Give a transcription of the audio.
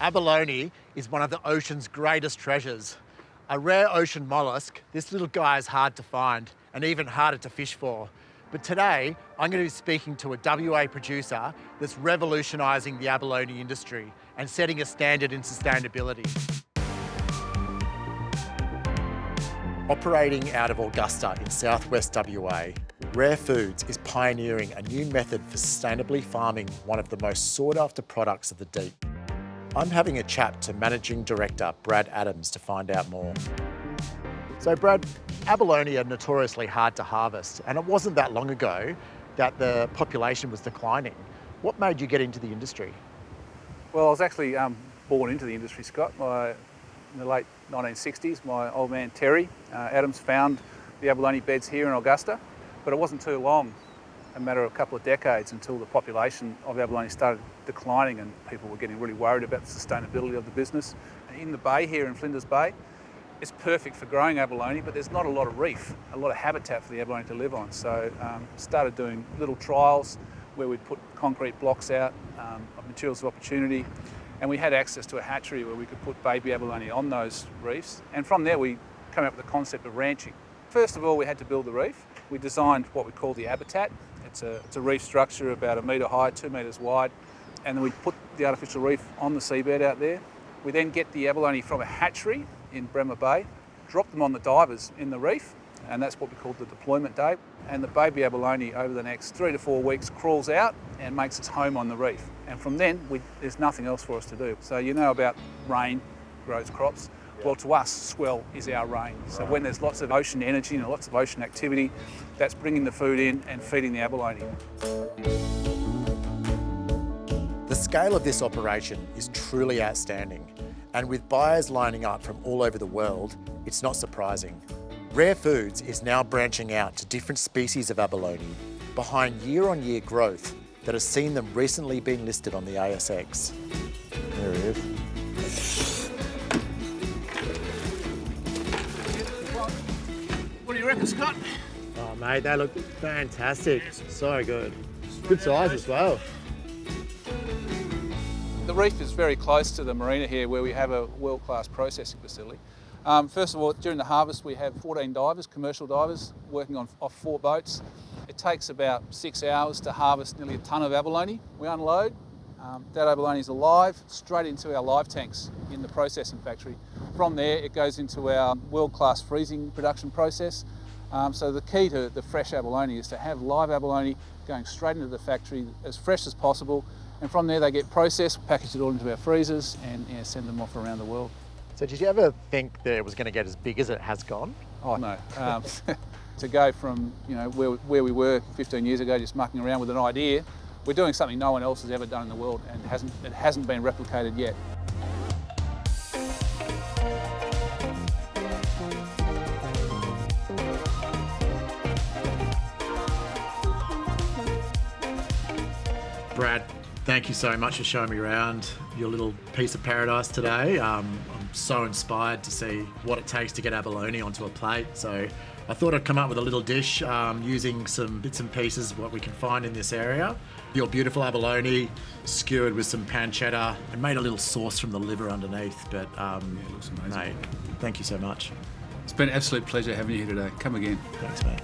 Abalone is one of the ocean's greatest treasures. A rare ocean mollusk, this little guy is hard to find and even harder to fish for. But today, I'm going to be speaking to a WA producer that's revolutionising the abalone industry and setting a standard in sustainability. Operating out of Augusta in southwest WA, Rare Foods is pioneering a new method for sustainably farming one of the most sought-after products of the deep. I'm having a chat to Managing Director Brad Adams to find out more. So Brad, abalone are notoriously hard to harvest, and it wasn't that long ago that the population was declining. What made you get into the industry? Well, I was actually born into the industry, Scott. In the late 1960s, my old man Terry Adams found the abalone beds here in Augusta, but it wasn't too long, a matter of a couple of decades, until the population of abalone started declining and people were getting really worried about the sustainability of the business. In the bay here in Flinders Bay, it's perfect for growing abalone, but there's not a lot of reef, a lot of habitat for the abalone to live on. So started doing little trials where we'd put concrete blocks out of materials of opportunity, and we had access to a hatchery where we could put baby abalone on those reefs. And from there we came up with the concept of ranching. First of all, we had to build the reef. We designed what we call the habitat. It's a reef structure about 1 metre high, 2 metres wide, and then we put the artificial reef on the seabed out there. We then get the abalone from a hatchery in Bremer Bay, drop them on the divers in the reef, and that's what we call the deployment day. And the baby abalone over the next 3 to 4 weeks crawls out and makes its home on the reef. And from then, there's nothing else for us to do. So you know about rain grows crops. Well, to us, swell is our rain. So when there's lots of ocean energy and lots of ocean activity, that's bringing the food in and feeding the abalone. The scale of this operation is truly outstanding, and with buyers lining up from all over the world, it's not surprising. Rare Foods is now branching out to different species of abalone behind year-on-year growth that has seen them recently being listed on the ASX. There he is. What do you reckon, Scott? Oh mate, they look fantastic. So good. Good size as well. The reef is very close to the marina here where we have a world-class processing facility. First of all, during the harvest we have 14 divers, commercial divers, working off 4 boats. It takes about 6 hours to harvest nearly a tonne of abalone. We unload, that abalone is alive, straight into our live tanks in the processing factory. From there it goes into our world-class freezing production process. So the key to the fresh abalone is to have live abalone going straight into the factory as fresh as possible, and from there they get processed, package it all into our freezers and send them off around the world. So did you ever think that it was going to get as big as it has gone? Oh no. To go from where we were 15 years ago just mucking around with an idea, we're doing something no one else has ever done in the world, and it hasn't been replicated yet. Brad, thank you so much for showing me around your little piece of paradise today. I'm so inspired to see what it takes to get abalone onto a plate. So I thought I'd come up with a little dish using some bits and pieces of what we can find in this area. Your beautiful abalone skewered with some pancetta and made a little sauce from the liver underneath. But it looks amazing. mate, thank you so much. It's been an absolute pleasure having you here today. Come again. Thanks, mate.